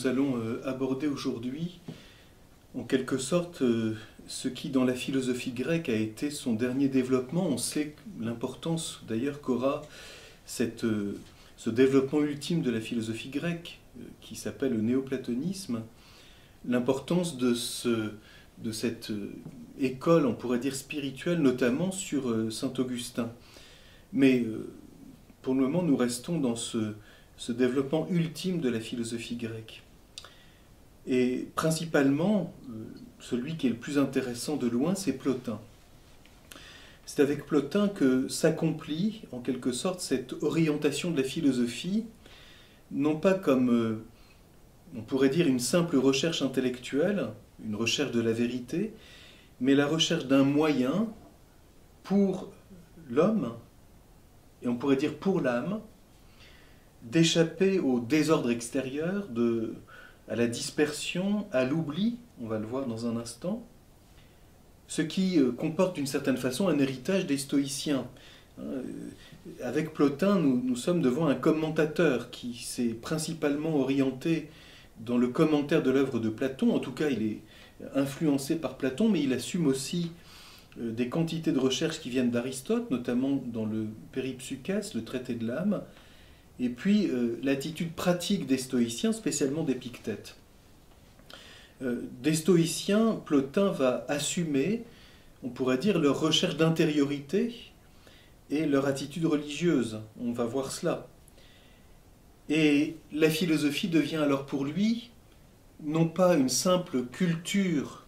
nous allons aborder aujourd'hui, en quelque sorte, ce qui dans la philosophie grecque a été son dernier développement. On sait l'importance d'ailleurs qu'aura ce développement ultime de la philosophie grecque, qui s'appelle le néoplatonisme, l'importance de cette école, on pourrait dire spirituelle, notamment sur saint Augustin. Mais pour le moment, nous restons dans ce développement ultime de la philosophie grecque. Et principalement, celui qui est le plus intéressant de loin, c'est Plotin. C'est avec Plotin que s'accomplit, en quelque sorte, cette orientation de la philosophie, non pas comme, on pourrait dire, une simple recherche intellectuelle, une recherche de la vérité, mais la recherche d'un moyen pour l'homme, et on pourrait dire pour l'âme, d'échapper au désordre extérieur, à la dispersion, à l'oubli, on va le voir dans un instant, ce qui comporte d'une certaine façon un héritage des stoïciens. Avec Plotin, nous sommes devant un commentateur qui s'est principalement orienté dans le commentaire de l'œuvre de Platon. En tout cas, il est influencé par Platon, mais il assume aussi des quantités de recherches qui viennent d'Aristote, notamment dans le Péripsuchès, le traité de l'âme, et puis l'attitude pratique des stoïciens, spécialement d'Épictète. Des stoïciens, Plotin va assumer, on pourrait dire, leur recherche d'intériorité et leur attitude religieuse. On va voir cela. Et la philosophie devient alors pour lui non pas une simple culture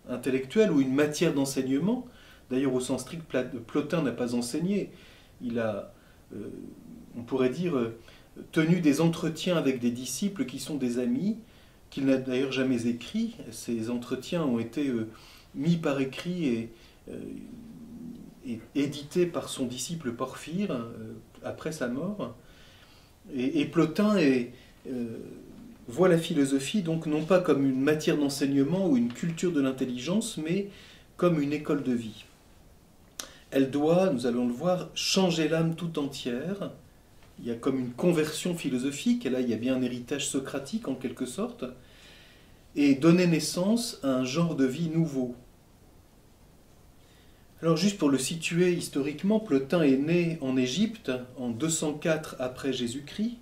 intellectuelle ou une matière d'enseignement. D'ailleurs, au sens strict, Plotin n'a pas enseigné. Il a, on pourrait dire, tenu des entretiens avec des disciples qui sont des amis, qu'il n'a d'ailleurs jamais écrits. Ces entretiens ont été mis par écrit et édités par son disciple Porphyre après sa mort. Et Plotin voit la philosophie donc non pas comme une matière d'enseignement ou une culture de l'intelligence, mais comme une école de vie. Elle doit, nous allons le voir, changer l'âme tout entière. Il y a comme une conversion philosophique, et là il y a bien un héritage socratique en quelque sorte, et donner naissance à un genre de vie nouveau. Alors juste pour le situer historiquement, Plotin est né en Égypte en 204 après Jésus-Christ,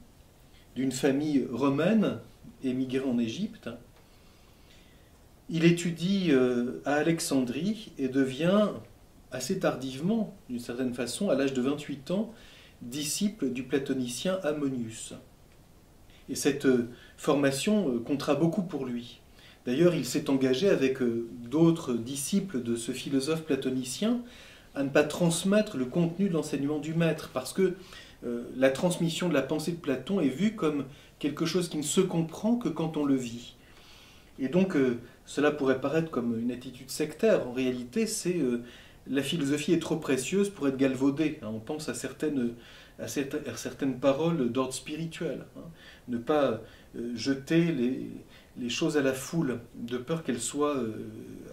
d'une famille romaine émigrée en Égypte. Il étudie à Alexandrie et devient assez tardivement, d'une certaine façon, à l'âge de 28 ans, disciple du platonicien Ammonius. Et cette formation comptera beaucoup pour lui. D'ailleurs, il s'est engagé avec d'autres disciples de ce philosophe platonicien à ne pas transmettre le contenu de l'enseignement du maître, parce que la transmission de la pensée de Platon est vue comme quelque chose qui ne se comprend que quand on le vit. Et donc, cela pourrait paraître comme une attitude sectaire. En réalité, c'est la philosophie est trop précieuse pour être galvaudée. On pense à certaines paroles d'ordre spirituel. Ne pas jeter les choses à la foule, de peur qu'elles soient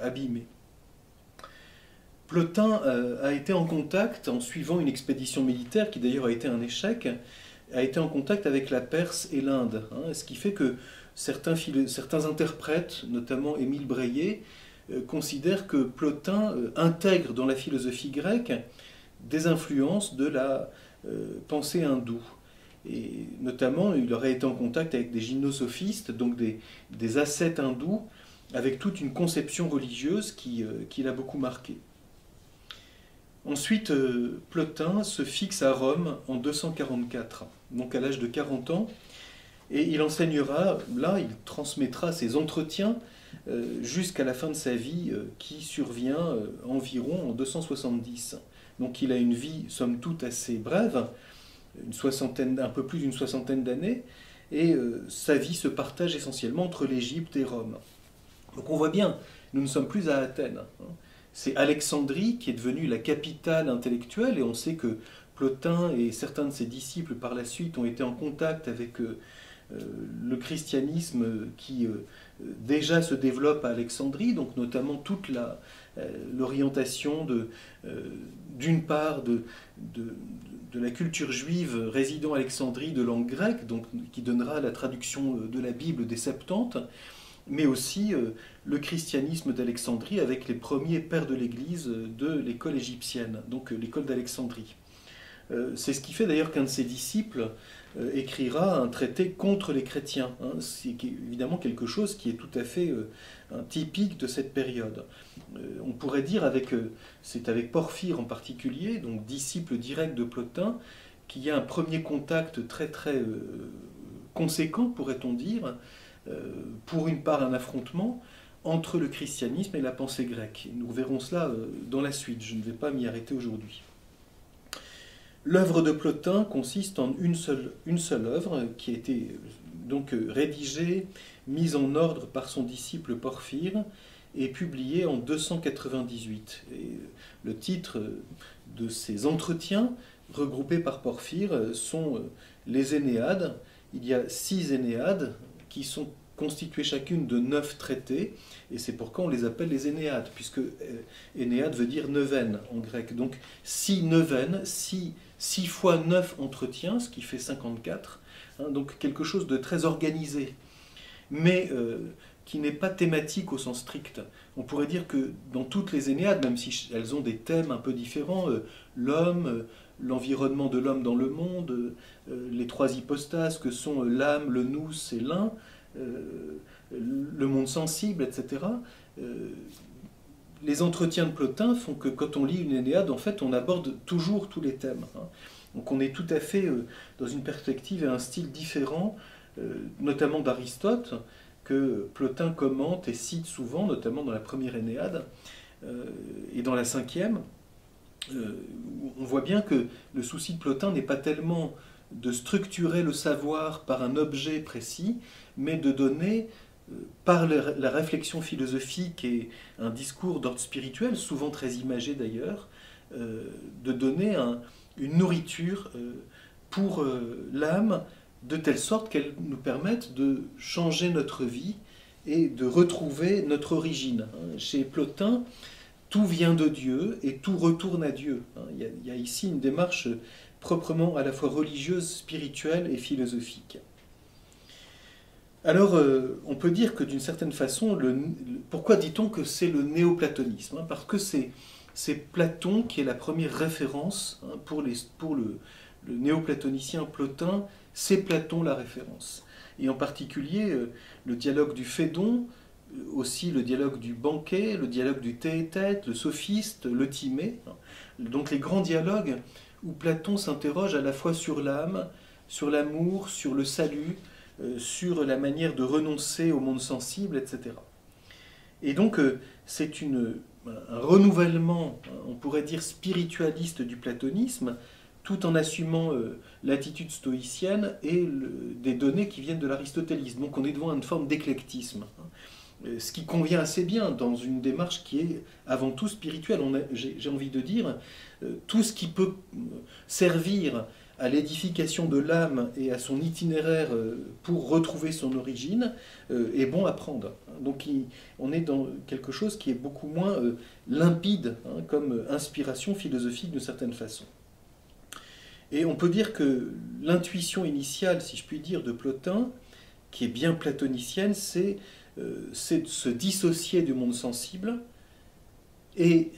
abîmées. Plotin a été en contact, en suivant une expédition militaire, qui d'ailleurs a été un échec, a été en contact avec la Perse et l'Inde. Ce qui fait que certains interprètes, notamment Émile Breillet, considèrent que Plotin intègre dans la philosophie grecque des influences de la pensée hindoue. Et notamment, il aurait été en contact avec des gymnosophistes, donc des ascètes hindous, avec toute une conception religieuse qui l'a beaucoup marqué. Ensuite, Plotin se fixe à Rome en 244, donc à l'âge de 40 ans, et il enseignera, là, il transmettra ses entretiens jusqu'à la fin de sa vie, qui survient environ en 270. Donc il a une vie, somme toute, assez brève, un peu plus d'une soixantaine d'années, et sa vie se partage essentiellement entre l'Égypte et Rome. Donc on voit bien, nous ne sommes plus à Athènes. C'est Alexandrie qui est devenue la capitale intellectuelle, et on sait que Plotin et certains de ses disciples par la suite ont été en contact avec le christianisme qui déjà se développe à Alexandrie, donc notamment toute l'orientation d'une part de la culture juive résidant à Alexandrie de langue grecque, donc, qui donnera la traduction de la Bible des Septante, mais aussi le christianisme d'Alexandrie avec les premiers pères de l'Église de l'école égyptienne, donc l'école d'Alexandrie. C'est ce qui fait d'ailleurs qu'un de ses disciples écrira un traité contre les chrétiens. C'est évidemment quelque chose qui est tout à fait typique de cette période. On pourrait dire, c'est avec Porphyre en particulier, donc disciple direct de Plotin, qu'il y a un premier contact très très conséquent, pourrait-on dire, pour une part un affrontement entre le christianisme et la pensée grecque. Nous verrons cela dans la suite, je ne vais pas m'y arrêter aujourd'hui. L'œuvre de Plotin consiste en une seule œuvre qui a été donc rédigée, mise en ordre par son disciple Porphyre et publiée en 298. Et le titre de ces entretiens regroupés par Porphyre sont les Énéades. Il y a 6 Énéades qui sont constituées chacune de 9 traités, et c'est pourquoi on les appelle les Énéades, puisque Énéade veut dire neuvaine en grec. Donc 6 neuvaines, 6 fois 9 entretiens, ce qui fait 54, donc quelque chose de très organisé, mais qui n'est pas thématique au sens strict. On pourrait dire que dans toutes les Énéades, même si elles ont des thèmes un peu différents, l'homme, l'environnement de l'homme dans le monde, les 3 hypostases que sont l'âme, le nous et l'un, le monde sensible, etc. Les entretiens de Plotin font que quand on lit une Énéade, en fait, on aborde toujours tous les thèmes. Donc on est tout à fait dans une perspective et un style différent, notamment d'Aristote, que Plotin commente et cite souvent, notamment dans la première Énéade, et dans la 5e. On voit bien que le souci de Plotin n'est pas tellement de structurer le savoir par un objet précis, mais de donner, par la réflexion philosophique et un discours d'ordre spirituel, souvent très imagé d'ailleurs, de donner une nourriture pour l'âme, de telle sorte qu'elle nous permette de changer notre vie et de retrouver notre origine. Chez Plotin, tout vient de Dieu et tout retourne à Dieu. Il y a ici une démarche proprement à la fois religieuse, spirituelle et philosophique. Alors, on peut dire que d'une certaine façon, pourquoi dit-on que c'est le néoplatonisme ? Parce que c'est Platon qui est la première référence pour le néoplatonicien Plotin, c'est Platon la référence. Et en particulier, le dialogue du Phédon, aussi le dialogue du banquet, le dialogue du tête-à-tête, le sophiste, le timée. Donc les grands dialogues où Platon s'interroge à la fois sur l'âme, sur l'amour, sur le salut, sur la manière de renoncer au monde sensible, etc. Et donc c'est un renouvellement, on pourrait dire spiritualiste du platonisme, tout en assumant l'attitude stoïcienne et des données qui viennent de l'aristotélisme. Donc on est devant une forme d'éclectisme, ce qui convient assez bien dans une démarche qui est avant tout spirituelle. J'ai envie de dire, tout ce qui peut servir à l'édification de l'âme et à son itinéraire pour retrouver son origine est bon à prendre. Donc on est dans quelque chose qui est beaucoup moins limpide comme inspiration philosophique d'une certaine façon. Et on peut dire que l'intuition initiale, si je puis dire, de Plotin, qui est bien platonicienne, c'est de se dissocier du monde sensible et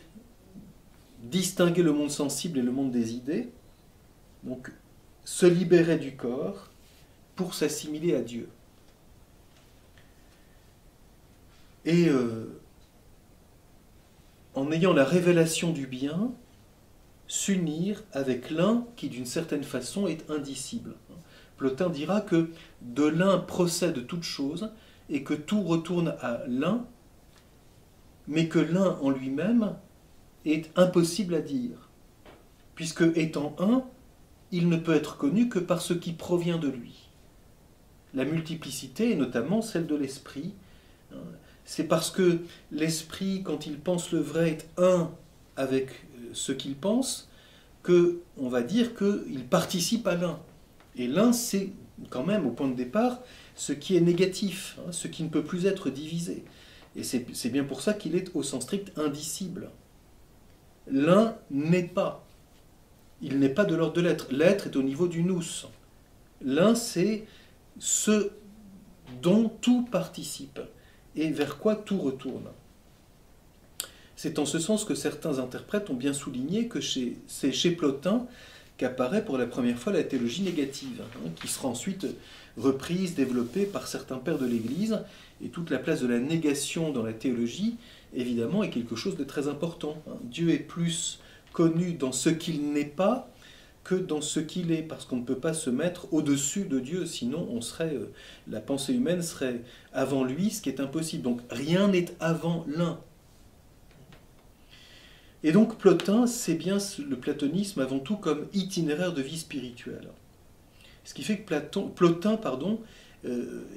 distinguer le monde sensible et le monde des idées, donc se libérer du corps pour s'assimiler à Dieu. Et en ayant la révélation du bien, s'unir avec l'un qui d'une certaine façon est indicible. Plotin dira que de l'un procède toute chose et que tout retourne à l'un, mais que l'un en lui-même est impossible à dire, puisque étant un, il ne peut être connu que par ce qui provient de lui. La multiplicité est notamment celle de l'esprit. C'est parce que l'esprit, quand il pense le vrai, est un avec ce qu'il pense, qu'on va dire qu'il participe à l'un. Et l'un, c'est quand même au point de départ ce qui est négatif, hein, ce qui ne peut plus être divisé. Et c'est bien pour ça qu'il est au sens strict indicible. L'un n'est pas. Il n'est pas de l'ordre de l'être. L'être est au niveau du nous. L'un, c'est ce dont tout participe et vers quoi tout retourne. C'est en ce sens que certains interprètes ont bien souligné que c'est chez Plotin qu'apparaît pour la première fois la théologie négative, hein, qui sera ensuite reprise, développée par certains pères de l'Église, et toute la place de la négation dans la théologie, évidemment, est quelque chose de très important. Hein. Dieu est plus connu dans ce qu'il n'est pas que dans ce qu'il est, parce qu'on ne peut pas se mettre au-dessus de Dieu, sinon la pensée humaine serait avant lui, ce qui est impossible. Donc rien n'est avant l'un. Et donc Plotin, c'est bien le platonisme avant tout comme itinéraire de vie spirituelle. Ce qui fait que Plotin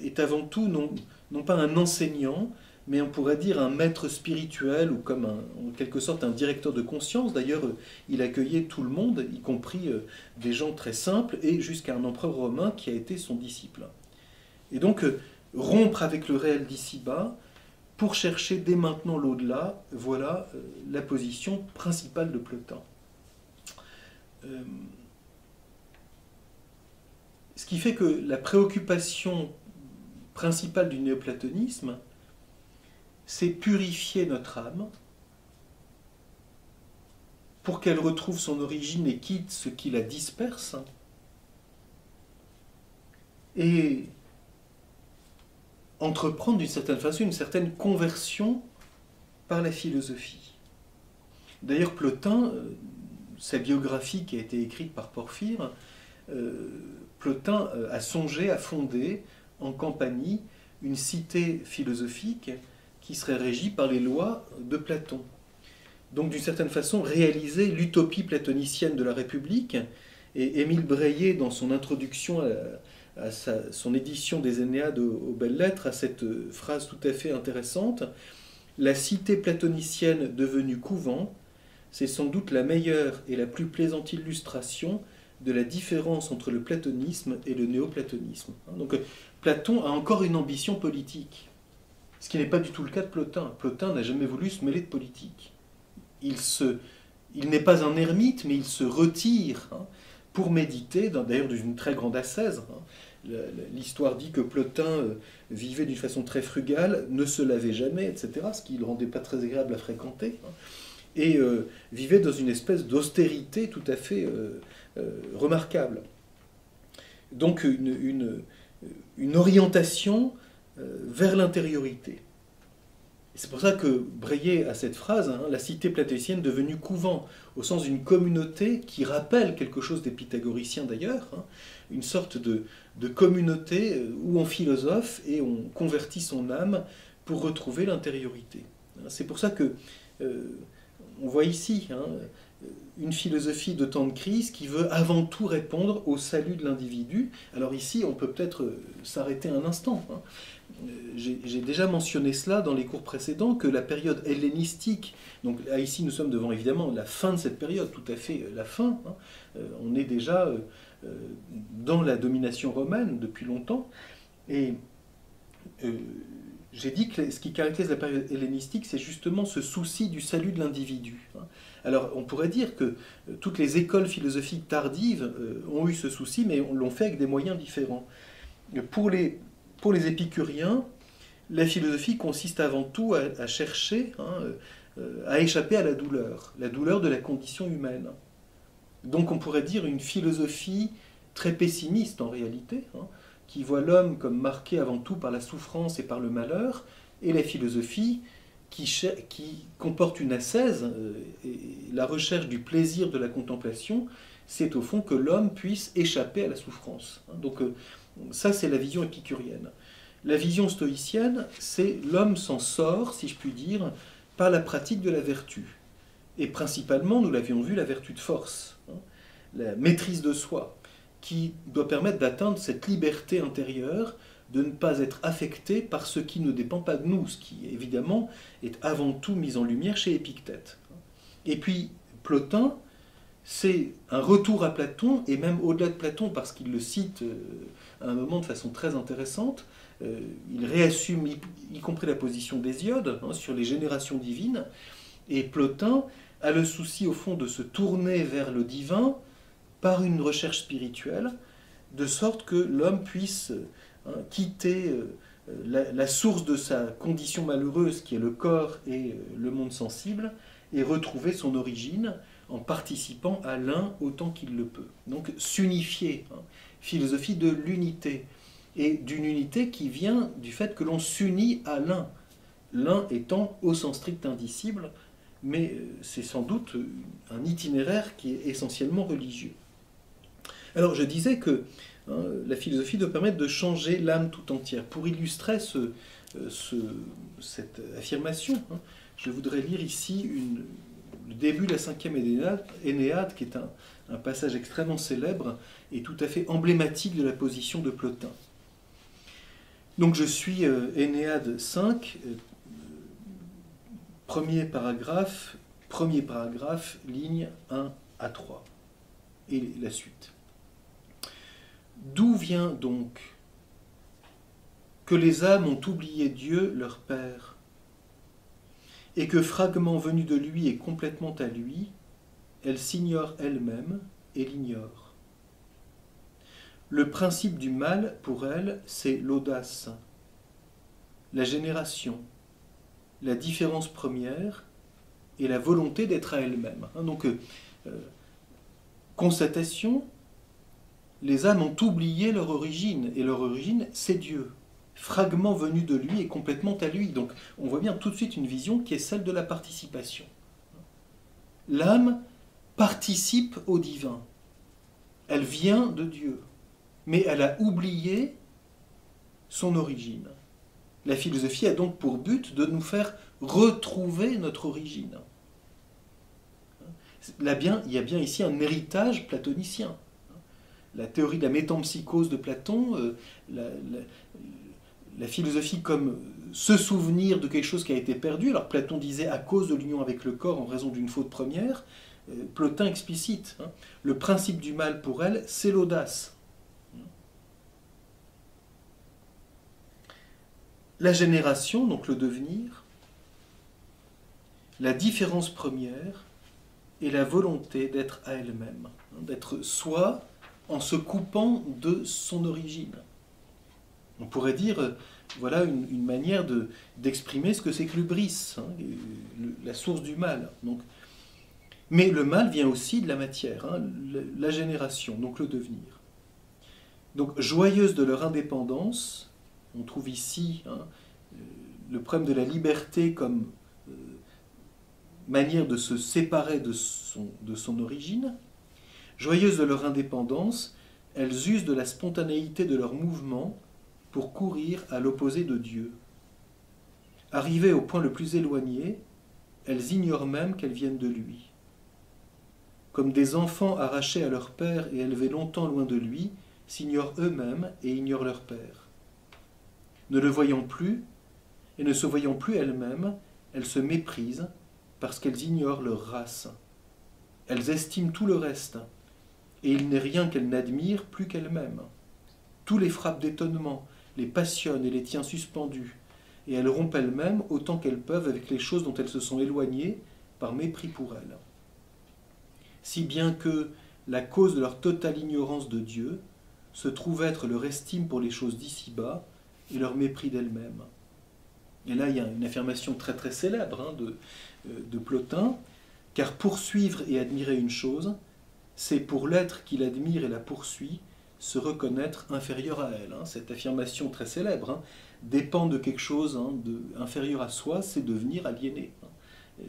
est avant tout non pas un enseignant, mais on pourrait dire un maître spirituel ou comme en quelque sorte un directeur de conscience. D'ailleurs, il accueillait tout le monde, y compris des gens très simples, et jusqu'à un empereur romain qui a été son disciple. Et donc, rompre avec le réel d'ici-bas pour chercher dès maintenant l'au-delà, voilà la position principale de Plotin. Ce qui fait que la préoccupation principale du néoplatonisme, c'est purifier notre âme pour qu'elle retrouve son origine et quitte ce qui la disperse, et entreprendre d'une certaine façon une certaine conversion par la philosophie. D'ailleurs, Plotin, sa biographie qui a été écrite par Porphyre, Plotin a songé à fonder en Campanie une cité philosophique qui serait régie par les lois de Platon. Donc d'une certaine façon réaliser l'utopie platonicienne de la République. Et Émile Breillet, dans son introduction à son édition des Énéades aux belles lettres, a cette phrase tout à fait intéressante: « La cité platonicienne devenue couvent, c'est sans doute la meilleure et la plus plaisante illustration de la différence entre le platonisme et le néoplatonisme. » Donc Platon a encore une ambition politique, ce qui n'est pas du tout le cas de Plotin. Plotin n'a jamais voulu se mêler de politique. Il n'est pas un ermite, mais il se retire pour méditer, d'ailleurs d'une très grande ascèse. L'histoire dit que Plotin vivait d'une façon très frugale, ne se lavait jamais, etc., ce qui ne le rendait pas très agréable à fréquenter, et vivait dans une espèce d'austérité tout à fait remarquable. Donc une orientation vers l'intériorité. C'est pour ça que Breillet a cette phrase, la cité platonicienne devenue couvent, au sens d'une communauté qui rappelle quelque chose des pythagoriciens d'ailleurs, une sorte de communauté où on philosophe et on convertit son âme pour retrouver l'intériorité. C'est pour ça que on voit ici une philosophie de temps de crise qui veut avant tout répondre au salut de l'individu. Alors ici, on peut peut-être s'arrêter un instant. J'ai déjà mentionné cela dans les cours précédents, que la période hellénistique, donc là, ici nous sommes devant évidemment la fin de cette période, tout à fait la fin, on est déjà dans la domination romaine depuis longtemps, et j'ai dit que ce qui caractérise la période hellénistique, c'est justement ce souci du salut de l'individu. Alors on pourrait dire que toutes les écoles philosophiques tardives ont eu ce souci, mais on l'ont fait avec des moyens différents. Pour les épicuriens, la philosophie consiste avant tout à chercher, à échapper à la douleur de la condition humaine. Donc on pourrait dire une philosophie très pessimiste en réalité, qui voit l'homme comme marqué avant tout par la souffrance et par le malheur, et la philosophie qui comporte une ascèse, et la recherche du plaisir de la contemplation, c'est au fond que l'homme puisse échapper à la souffrance. Donc ça, c'est la vision épicurienne. La vision stoïcienne, c'est l'homme s'en sort, si je puis dire, par la pratique de la vertu. Et principalement, nous l'avions vu, la vertu de force, la maîtrise de soi, qui doit permettre d'atteindre cette liberté intérieure, de ne pas être affecté par ce qui ne dépend pas de nous, ce qui, évidemment, est avant tout mis en lumière chez Épictète. Et puis, Plotin c'est un retour à Platon, et même au-delà de Platon, parce qu'il le cite à un moment de façon très intéressante. Il réassume y compris la position d'Hésiode sur les générations divines, et Plotin a le souci au fond de se tourner vers le divin par une recherche spirituelle, de sorte que l'homme puisse quitter la source de sa condition malheureuse qui est le corps et le monde sensible, et retrouver son origine en participant à l'un autant qu'il le peut. Donc s'unifier, philosophie de l'unité, et d'une unité qui vient du fait que l'on s'unit à l'un, l'un étant au sens strict indicible, mais c'est sans doute un itinéraire qui est essentiellement religieux. Alors je disais que la philosophie doit permettre de changer l'âme tout entière. Pour illustrer cette affirmation, je voudrais lire ici le début de la 5e Énéade, qui est un passage extrêmement célèbre et tout à fait emblématique de la position de Plotin. Donc je suis Énéade 5, premier paragraphe, ligne 1 à 3, et la suite. D'où vient donc que les âmes ont oublié Dieu, leur Père, et que, fragment venu de lui et complètement à lui, elles s'ignorent elles-mêmes et l'ignorent. Le principe du mal, pour elles, c'est l'audace, la génération, la différence première et la volonté d'être à elles-mêmes. Donc, constatation, les âmes ont oublié leur origine, et leur origine, c'est Dieu. Fragment venu de lui et complètement à lui. Donc, on voit bien tout de suite une vision qui est celle de la participation. L'âme participe au divin. Elle vient de Dieu, mais elle a oublié son origine. La philosophie a donc pour but de nous faire retrouver notre origine. Il y a bien ici un héritage platonicien. La théorie de la métempsychose de Platon, la philosophie comme se souvenir de quelque chose qui a été perdu. Alors Platon disait à cause de l'union avec le corps en raison d'une faute première. Plotin explicite. Le principe du mal pour elle, c'est l'audace. La génération, donc le devenir, la différence première et la volonté d'être à elle-même, d'être soi en se coupant de son origine. On pourrait dire, voilà une manière d'exprimer ce que c'est que l'hubris, la source du mal. Donc, mais le mal vient aussi de la matière, la génération, donc le devenir. Donc, joyeuses de leur indépendance, on trouve ici le problème de la liberté comme manière de se séparer de son origine. Joyeuses de leur indépendance, elles usent de la spontanéité de leur mouvement pour courir à l'opposé de Dieu. Arrivées au point le plus éloigné, elles ignorent même qu'elles viennent de lui. Comme des enfants arrachés à leur père et élevés longtemps loin de lui, s'ignorent eux-mêmes et ignorent leur père. Ne le voyant plus, et ne se voyant plus elles-mêmes, elles se méprisent parce qu'elles ignorent leur race. Elles estiment tout le reste, et il n'est rien qu'elles n'admirent plus qu'elles-mêmes. Tout les frappe d'étonnement, les passionne et les tient suspendues, et elles rompent elles-mêmes autant qu'elles peuvent avec les choses dont elles se sont éloignées par mépris pour elles. Si bien que la cause de leur totale ignorance de Dieu se trouve être leur estime pour les choses d'ici-bas et leur mépris d'elles-mêmes. Et là, il y a une affirmation très très célèbre de Plotin, car poursuivre et admirer une chose, c'est pour l'être qui l'admire et la poursuit, se reconnaître inférieur à elle. Cette affirmation très célèbre dépend de quelque chose inférieur à soi, c'est devenir aliéné.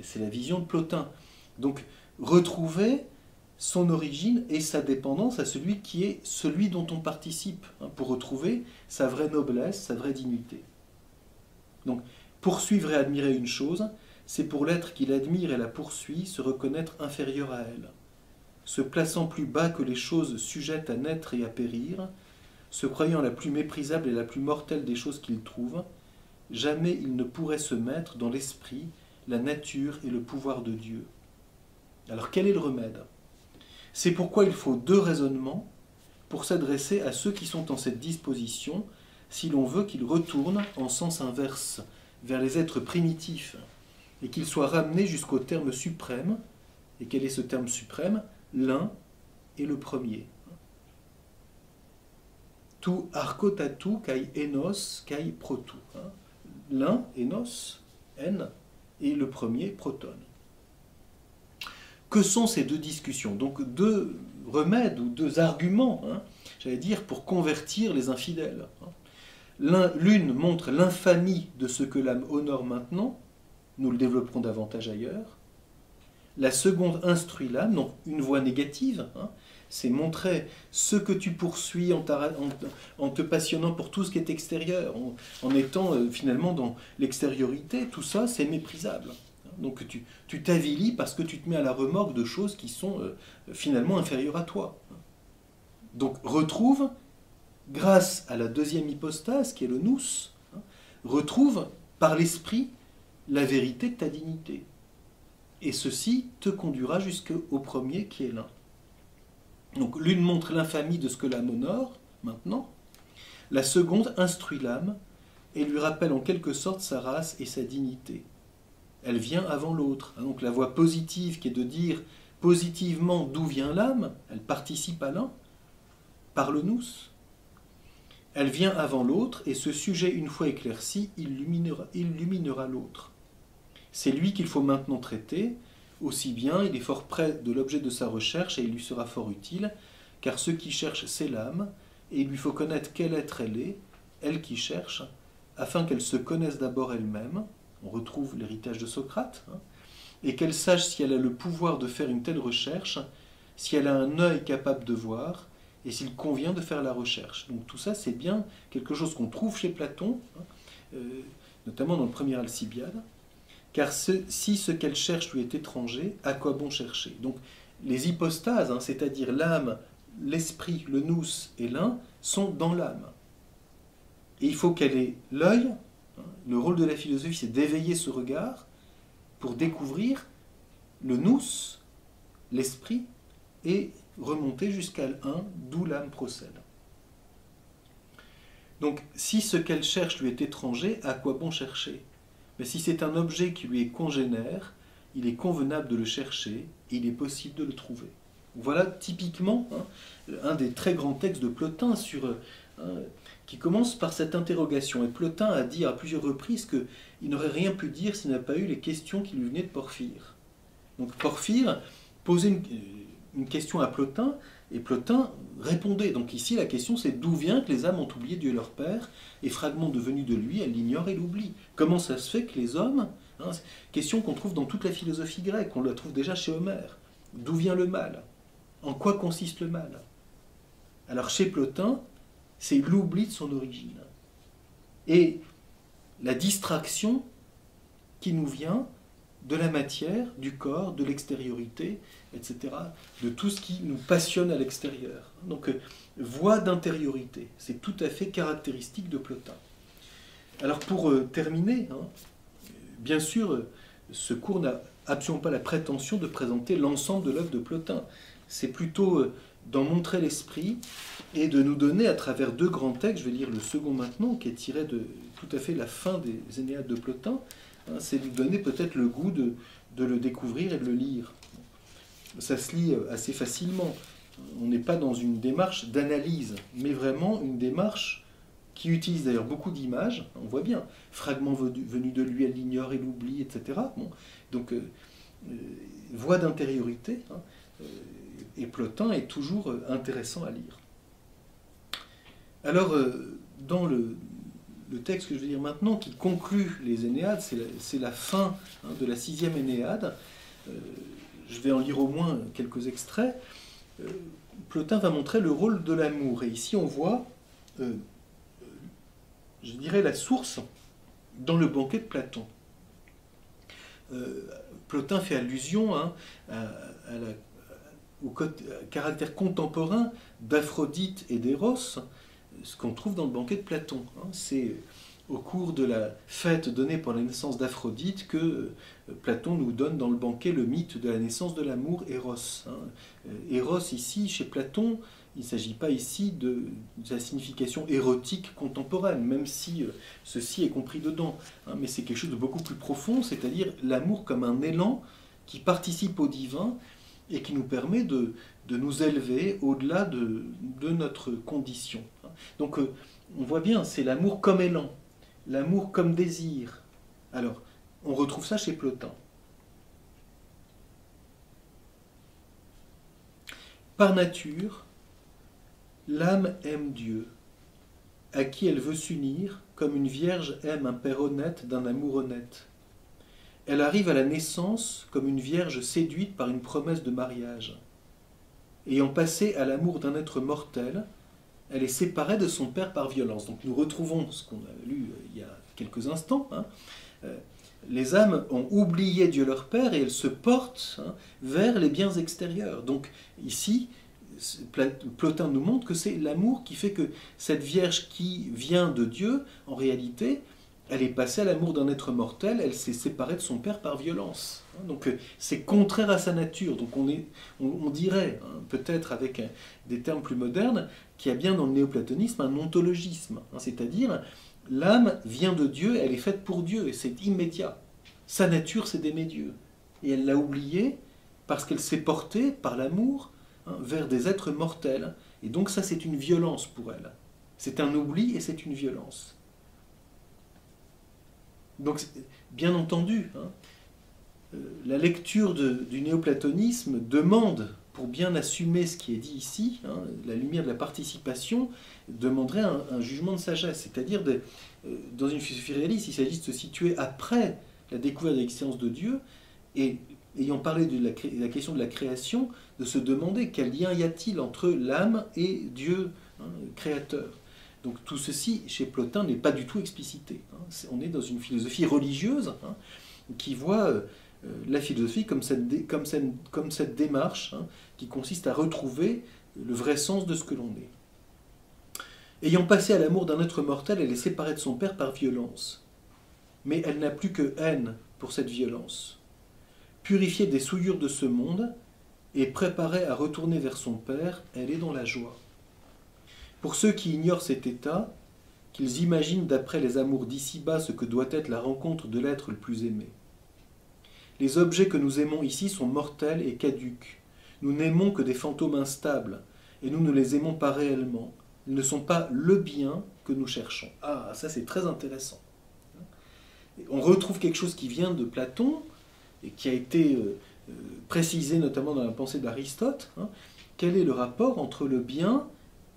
C'est la vision de Plotin. Donc, retrouver son origine et sa dépendance à celui qui est celui dont on participe, pour retrouver sa vraie noblesse, sa vraie dignité. Donc, poursuivre et admirer une chose, c'est pour l'être qui l'admire et la poursuit, se reconnaître inférieur à elle. Se plaçant plus bas que les choses sujettes à naître et à périr, se croyant la plus méprisable et la plus mortelle des choses qu'il trouve, jamais il ne pourrait se mettre dans l'esprit, la nature et le pouvoir de Dieu. Alors quel est le remède ? C'est pourquoi il faut deux raisonnements pour s'adresser à ceux qui sont en cette disposition, si l'on veut qu'ils retournent en sens inverse vers les êtres primitifs et qu'ils soient ramenés jusqu'au terme suprême. Et quel est ce terme suprême? L'un est le premier. Tu arkotatu kai enos kai protu. L'un, enos, n, et le premier, proton. Que sont ces deux discussions? Donc deux remèdes ou deux arguments, j'allais dire, pour convertir les infidèles. L'une montre l'infamie de ce que l'âme honore maintenant, nous le développerons davantage ailleurs. La seconde instruit l'âme, donc une voie négative, c'est montrer ce que tu poursuis en te passionnant pour tout ce qui est extérieur, en étant finalement dans l'extériorité, tout ça c'est méprisable. Donc tu t'avilis parce que tu te mets à la remorque de choses qui sont finalement inférieures à toi. Donc retrouve, grâce à la deuxième hypostase qui est le nous, retrouve par l'esprit la vérité de ta dignité. Et ceci te conduira jusqu'au premier qui est l'un. Donc l'une montre l'infamie de ce que l'âme honore, maintenant. La seconde instruit l'âme et lui rappelle en quelque sorte sa race et sa dignité. Elle vient avant l'autre. Donc la voie positive qui est de dire positivement d'où vient l'âme, elle participe à l'un, par le nous. Elle vient avant l'autre et ce sujet, une fois éclairci, illuminera l'autre. C'est lui qu'il faut maintenant traiter, aussi bien il est fort près de l'objet de sa recherche et il lui sera fort utile, car ce qui cherche c'est l'âme, et il lui faut connaître quel être elle est, elle qui cherche, afin qu'elle se connaisse d'abord elle-même, on retrouve l'héritage de Socrate, et qu'elle sache si elle a le pouvoir de faire une telle recherche, si elle a un œil capable de voir, et s'il convient de faire la recherche. Donc tout ça c'est bien quelque chose qu'on trouve chez Platon, notamment dans le premier Alcibiade, car si ce qu'elle cherche lui est étranger, à quoi bon chercher? Donc les hypostases, c'est-à-dire l'âme, l'esprit, le nous et l'un, sont dans l'âme. Et il faut qu'elle ait l'œil. Le rôle de la philosophie, c'est d'éveiller ce regard pour découvrir le nous, l'esprit, et remonter jusqu'à l'un, d'où l'âme procède. Donc si ce qu'elle cherche lui est étranger, à quoi bon chercher? Mais si c'est un objet qui lui est congénère, il est convenable de le chercher et il est possible de le trouver. Voilà typiquement un des très grands textes de Plotin qui commence par cette interrogation. Et Plotin a dit à plusieurs reprises qu'il n'aurait rien pu dire s'il n'avait pas eu les questions qui lui venaient de Porphyre. Donc Porphyre posait une question à Plotin et Plotin répondait. Donc ici la question c'est d'où vient que les âmes ont oublié Dieu leur Père et fragment devenu de lui, elles l'ignorent et l'oublient. Comment ça se fait que les hommes, question qu'on trouve dans toute la philosophie grecque, on la trouve déjà chez Homère, d'où vient le mal? En quoi consiste le mal? Alors chez Plotin, c'est l'oubli de son origine. Et la distraction qui nous vient de la matière, du corps, de l'extériorité, etc., de tout ce qui nous passionne à l'extérieur. Donc, voie d'intériorité, c'est tout à fait caractéristique de Plotin. Alors, pour terminer, bien sûr, ce cours n'a absolument pas la prétention de présenter l'ensemble de l'œuvre de Plotin. C'est plutôt d'en montrer l'esprit et de nous donner, à travers deux grands textes, je vais lire le second maintenant, qui est tiré de tout à fait la fin des Énéades de Plotin, c'est lui donner peut-être le goût de le découvrir et de le lire. Ça se lit assez facilement. On n'est pas dans une démarche d'analyse, mais vraiment une démarche qui utilise d'ailleurs beaucoup d'images. On voit bien, fragments venus de lui, elle l'ignore et l'oublie, etc. Bon, donc, voie d'intériorité, et Plotin est toujours intéressant à lire. Alors, dans le texte que je vais lire maintenant, qui conclut les Énéades, c'est la fin de la 6e Énéade. Je vais en lire au moins quelques extraits. Plotin va montrer le rôle de l'amour. Et ici, on voit, je dirais, la source dans le banquet de Platon. Plotin fait allusion au caractère contemporain d'Aphrodite et d'Éros, ce qu'on trouve dans le banquet de Platon. C'est au cours de la fête donnée pour la naissance d'Aphrodite que Platon nous donne dans le banquet le mythe de la naissance de l'amour Eros. Eros ici, chez Platon, il ne s'agit pas ici de sa signification érotique contemporaine, même si ceci est compris dedans. Mais c'est quelque chose de beaucoup plus profond, c'est-à-dire l'amour comme un élan qui participe au divin et qui nous permet de nous élever au-delà de notre condition. Donc on voit bien, c'est l'amour comme élan, l'amour comme désir. Alors, on retrouve ça chez Plotin. Par nature, l'âme aime Dieu, à qui elle veut s'unir, comme une vierge aime un père honnête d'un amour honnête. Elle arrive à la naissance comme une vierge séduite par une promesse de mariage. Ayant passé à l'amour d'un être mortel, elle est séparée de son père par violence. Donc nous retrouvons ce qu'on a lu il y a quelques instants. Les âmes ont oublié Dieu leur Père et elles se portent vers les biens extérieurs. Donc ici, Plotin nous montre que c'est l'amour qui fait que cette vierge qui vient de Dieu, en réalité, elle est passée à l'amour d'un être mortel, elle s'est séparée de son père par violence. Donc c'est contraire à sa nature. Donc on dirait, peut-être avec des termes plus modernes, qu'il y a bien dans le néoplatonisme un ontologisme. C'est-à-dire, l'âme vient de Dieu, elle est faite pour Dieu, et c'est immédiat. Sa nature, c'est d'aimer Dieu. Et elle l'a oublié parce qu'elle s'est portée par l'amour vers des êtres mortels. Et donc ça, c'est une violence pour elle. C'est un oubli et c'est une violence. Donc, bien entendu, la lecture du néoplatonisme demande, pour bien assumer ce qui est dit ici, la lumière de la participation, demanderait un jugement de sagesse. C'est-à-dire, dans une philosophie réaliste, il s'agit de se situer après la découverte de l'existence de Dieu, et ayant parlé de la question de la création, de se demander quel lien y a-t-il entre l'âme et Dieu, créateur. Donc tout ceci, chez Plotin, n'est pas du tout explicité. On est dans une philosophie religieuse qui voit la philosophie comme cette démarche qui consiste à retrouver le vrai sens de ce que l'on est. Ayant passé à l'amour d'un être mortel, elle est séparée de son père par violence. Mais elle n'a plus que haine pour cette violence. Purifiée des souillures de ce monde et préparée à retourner vers son père, elle est dans la joie. Pour ceux qui ignorent cet état, qu'ils imaginent d'après les amours d'ici-bas ce que doit être la rencontre de l'être le plus aimé. Les objets que nous aimons ici sont mortels et caducs. Nous n'aimons que des fantômes instables, et nous ne les aimons pas réellement. Ils ne sont pas le bien que nous cherchons. Ah, ça c'est très intéressant. On retrouve quelque chose qui vient de Platon, et qui a été précisé notamment dans la pensée d'Aristote. Quel est le rapport entre le bien,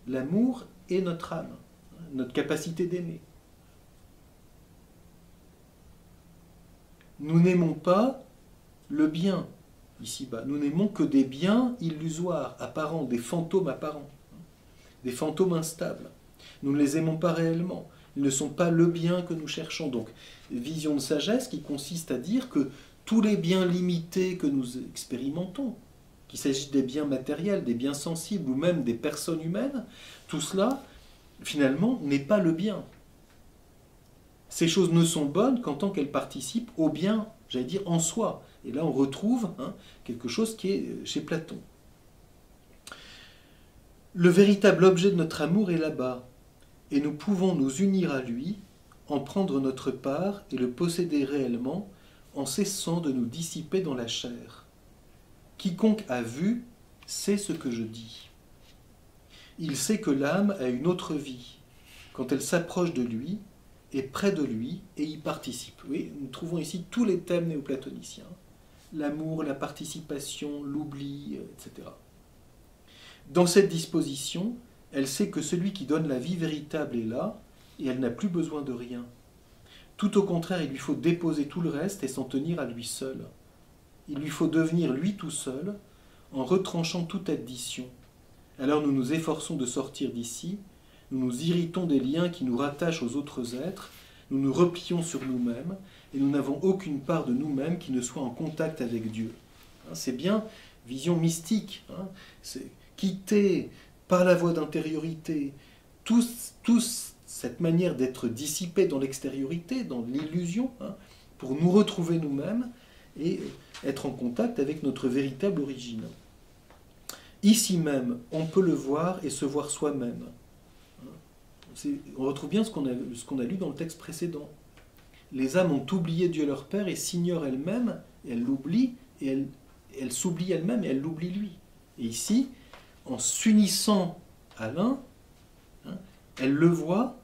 l'amour et notre âme, notre capacité d'aimer? Nous n'aimons pas le bien ici-bas. Nous n'aimons que des biens illusoires, apparents, des fantômes apparents, des fantômes instables. Nous ne les aimons pas réellement. Ils ne sont pas le bien que nous cherchons. Donc, vision de sagesse qui consiste à dire que tous les biens limités que nous expérimentons, qu'il s'agisse des biens matériels, des biens sensibles ou même des personnes humaines, tout cela, finalement, n'est pas le bien. Ces choses ne sont bonnes qu'en tant qu'elles participent au bien, j'allais dire, en soi. Et là, on retrouve quelque chose qui est chez Platon. Le véritable objet de notre amour est là-bas, et nous pouvons nous unir à lui, en prendre notre part et le posséder réellement, en cessant de nous dissiper dans la chair. Quiconque a vu sait ce que je dis. Il sait que l'âme a une autre vie, quand elle s'approche de lui, est près de lui et y participe. Oui, nous trouvons ici tous les thèmes néoplatoniciens. L'amour, la participation, l'oubli, etc. Dans cette disposition, elle sait que celui qui donne la vie véritable est là, et elle n'a plus besoin de rien. Tout au contraire, il lui faut déposer tout le reste et s'en tenir à lui seul. Il lui faut devenir lui tout seul, en retranchant toute addition. Alors nous nous efforçons de sortir d'ici, nous nous irritons des liens qui nous rattachent aux autres êtres, nous nous replions sur nous-mêmes, et nous n'avons aucune part de nous-mêmes qui ne soit en contact avec Dieu. C'est bien vision mystique. C'est quitter par la voie d'intériorité tout cette manière d'être dissipé dans l'extériorité, dans l'illusion, hein, pour nous retrouver nous-mêmes et être en contact avec notre véritable origine. Ici même, on peut le voir et se voir soi-même. On retrouve bien ce qu'on a lu dans le texte précédent. Les âmes ont oublié Dieu leur Père et s'ignorent elles-mêmes, et elles l'oublient, et elles s'oublient elles-mêmes et elles l'oublient lui. Et ici, en s'unissant à l'un, hein, elles le voient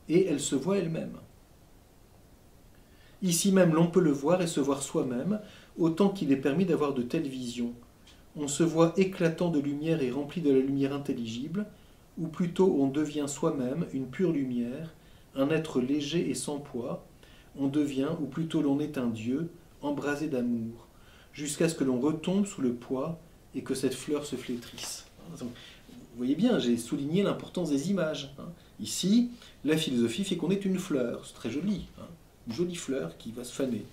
et elles se voient elles-mêmes. Ici même, l'on peut le voir et se voir soi-même, autant qu'il est permis d'avoir de telles visions. On se voit éclatant de lumière et rempli de la lumière intelligible, ou plutôt on devient soi-même une pure lumière, un être léger et sans poids. On devient, ou plutôt l'on est un Dieu, embrasé d'amour, jusqu'à ce que l'on retombe sous le poids et que cette fleur se flétrisse. Vous voyez bien, j'ai souligné l'importance des images. Ici, la philosophie fait qu'on est une fleur, c'est très joli, une jolie fleur qui va se faner.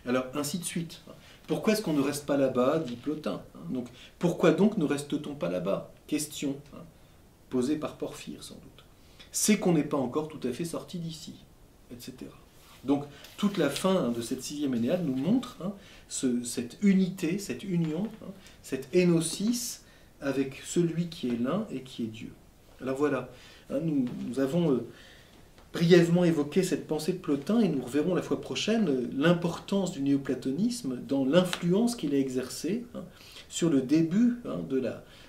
Alors, ainsi de suite. Pourquoi est-ce qu'on ne reste pas là-bas, dit Plotin? Donc, pourquoi donc ne reste-t-on pas là-bas? Question posée par Porphyre, sans doute. C'est qu'on n'est pas encore tout à fait sorti d'ici, etc. Donc, toute la fin de cette sixième Énéade nous montre cette unité, cette union, cette énosis avec celui qui est l'un et qui est Dieu. Alors voilà, nous avons brièvement évoqué cette pensée de Plotin et nous reverrons la fois prochaine l'importance du néoplatonisme dans l'influence qu'il a exercée sur le début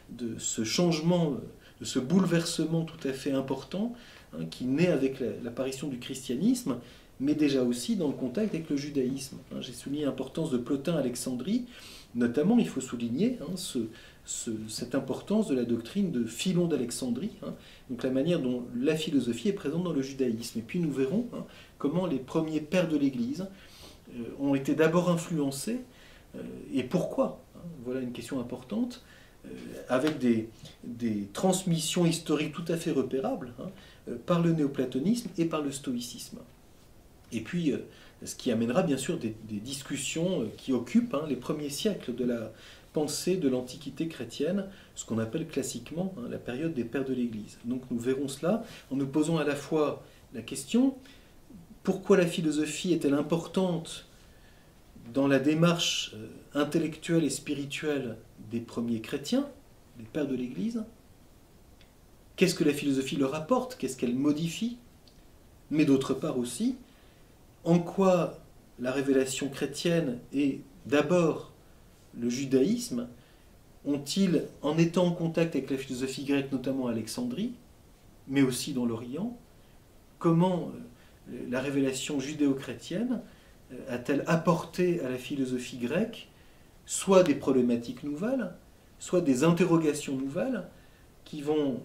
de ce changement, de ce bouleversement tout à fait important qui naît avec l'apparition du christianisme, mais déjà aussi dans le contact avec le judaïsme. J'ai souligné l'importance de Plotin à Alexandrie, notamment il faut souligner cette importance de la doctrine de Philon d'Alexandrie, donc la manière dont la philosophie est présente dans le judaïsme. Et puis nous verrons comment les premiers pères de l'Église ont été d'abord influencés, et pourquoi. Voilà une question importante, avec des transmissions historiques tout à fait repérables par le néoplatonisme et par le stoïcisme. Et puis, ce qui amènera bien sûr des discussions qui occupent les premiers siècles de la pensée de l'Antiquité chrétienne, ce qu'on appelle classiquement la période des pères de l'Église. Donc nous verrons cela en nous posant à la fois la question, pourquoi la philosophie est-elle importante dans la démarche intellectuelle et spirituelle des premiers chrétiens, des pères de l'Église? Qu'est-ce que la philosophie leur apporte? Qu'est-ce qu'elle modifie? Mais d'autre part aussi, en quoi la révélation chrétienne et d'abord le judaïsme ont-ils, en étant en contact avec la philosophie grecque, notamment à Alexandrie, mais aussi dans l'Orient, comment la révélation judéo-chrétienne a-t-elle apporté à la philosophie grecque soit des problématiques nouvelles, soit des interrogations nouvelles qui vont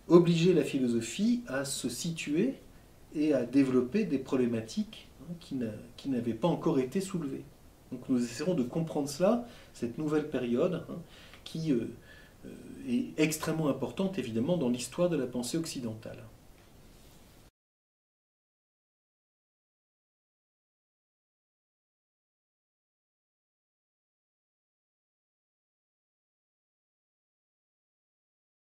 obliger la philosophie à se situer et à développer des problématiques qui n'avaient pas encore été soulevées. Donc nous essaierons de comprendre cela, cette nouvelle période, qui est extrêmement importante évidemment dans l'histoire de la pensée occidentale.